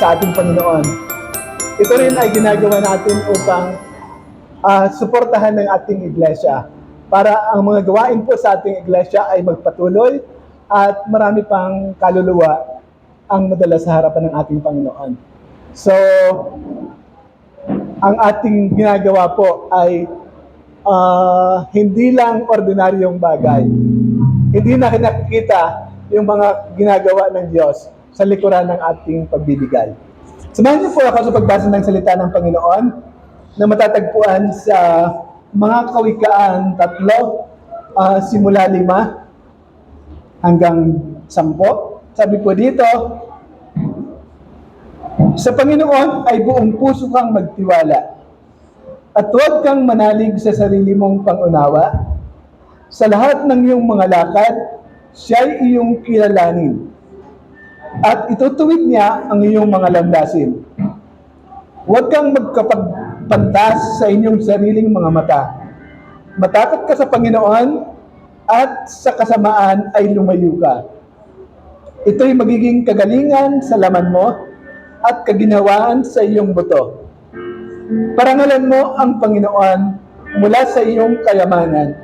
sa ating Panginoon. Ito rin ay ginagawa natin upang suportahan ng ating iglesia para ang mga gawain po sa ating iglesia ay magpatuloy at marami pang kaluluwa ang madala sa harapan ng ating Panginoon. So, ang ating ginagawa po ay hindi lang ordinaryong bagay. Hindi na nakikita yung mga ginagawa ng Diyos sa likuran ng ating pagbibigay. Samahan niyo po ako sa pagbasa ng salita ng Panginoon na matatagpuan sa mga Kawikaan 3, simula 5 hanggang 10. Sabi po dito, sa Panginoon ay buong puso kang magtiwala at huwag kang manalig sa sarili mong pangunawa. Sa lahat ng iyong mga lakad, siya'y iyong kilalanin at itutuwid niya ang iyong mga landasin. Huwag kang magkapagpantas sa inyong sariling mga mata. Matakot ka sa Panginoon at sa kasamaan ay lumayo ka. Ito'y magiging kagalingan sa laman mo at kaginhawaan sa iyong buto. Parangalan mo ang Panginoon mula sa iyong kayamanan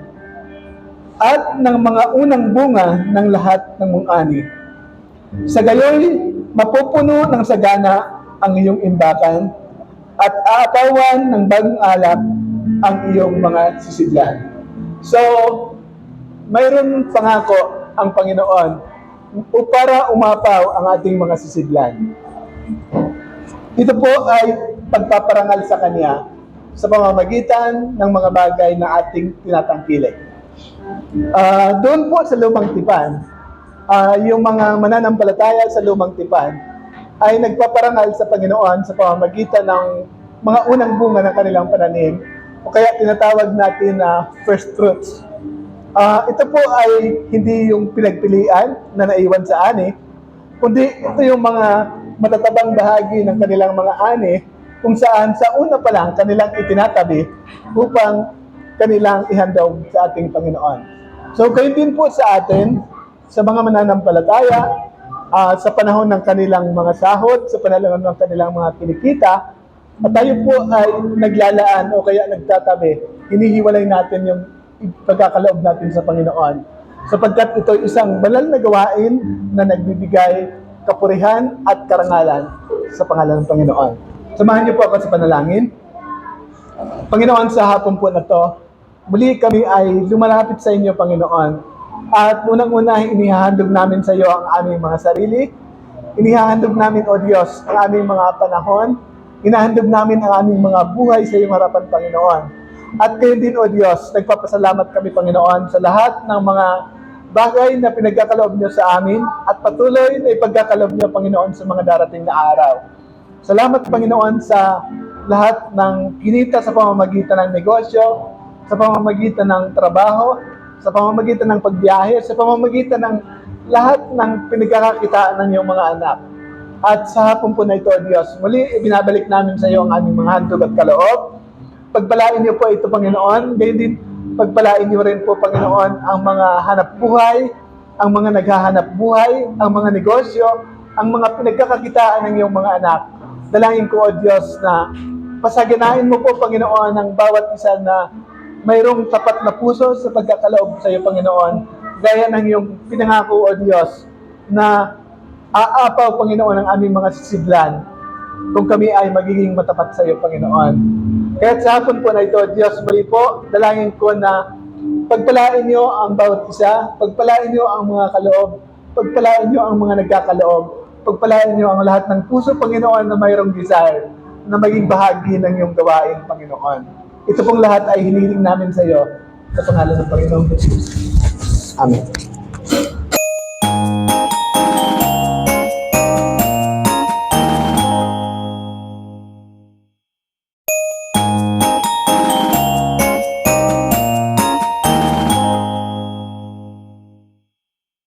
at ng mga unang bunga ng lahat ng mong ani. Sa gayoy, mapupuno ng sagana ang iyong imbakan at aapawan ng bagong alak ang iyong mga sisidlan. So, mayroon pangako ang Panginoon para umapaw ang ating mga sisidlan. Ito po ay pagpaparangal sa Kanya sa pamamagitan ng mga bagay na ating tinatangkilik. Doon po sa Lumang Tipan, yung mga mananampalataya sa Lumang Tipan ay nagpaparangal sa Panginoon sa pamamagitan ng mga unang bunga ng kanilang pananim o kaya tinatawag natin na first fruits. Ito po ay hindi yung pinagpilian na naiwan sa ani, kundi ito yung mga matatabang bahagi ng kanilang mga ani kung saan sa una pa lang kanilang itinatabi upang kanilang ihandog sa ating Panginoon. So kayo din po sa atin, sa mga mananampalataya, sa panahon ng kanilang mga sahod, sa panahon ng kanilang mga kinikita, at tayo po ay naglalaan o kaya nagtatabi, hinihiwalay natin yung pagkakaloob natin sa Panginoon. Sapagkat ito ay isang banal na gawain na nagbibigay kapurihan at karangalan sa pangalan ng Panginoon. Samahan niyo po ako sa panalangin. Panginoon, sa hapon po na to, muli kami ay lumalapit sa inyo, Panginoon. At unang-una, inihahandog namin sa iyo ang aming mga sarili. Inihahandog namin, O Diyos, ang aming mga panahon. Inahandog namin ang aming mga buhay sa iyong harapan, Panginoon. At kayo din, O Diyos, nagpapasalamat kami, Panginoon, sa lahat ng mga bagay na pinagkakaloob niyo sa amin at patuloy na ipagkakaloob niyo, Panginoon, sa mga darating na araw. Salamat, Panginoon, sa lahat ng kinita sa pamamagitan ng negosyo, sa pamamagitan ng trabaho, sa pamamagitan ng pagbiyahe, sa pamamagitan ng lahat ng pinagkakakitaan ng iyong mga anak. At sa hapon po na ito, Diyos, muli ibinabalik namin sa iyo ang aming mga handog at kaloob. Pagpalain niyo po ito, Panginoon. Gayon din, pagpalain niyo rin po, Panginoon, ang mga hanap buhay, ang mga naghahanap buhay, ang mga negosyo, ang mga pinagkakakitaan ng iyong mga anak. Dalangin ko, O Diyos, na pasaganain mo po, Panginoon, ang bawat isa na mayroong tapat na puso sa pagkakaloob sa iyo, Panginoon, gaya ng iyong pinangako, O Diyos, na aapaw, Panginoon, ang aming mga sisidlan kung kami ay magiging matapat sa iyo, Panginoon. Kaya sa hapon po na ito, Diyos, muli po, dalangin ko na pagpalain niyo ang bawat isa, pagpalain niyo ang mga kaloob, pagpalain niyo ang mga nagkakaloob, pagpalain niyo ang lahat ng puso, Panginoon, na mayroong desire na maging bahagi ng iyong gawain, Panginoon. Ito pong lahat ay hinihiling namin sa iyo sa pangalan ng Panginoong Jesus. Amen.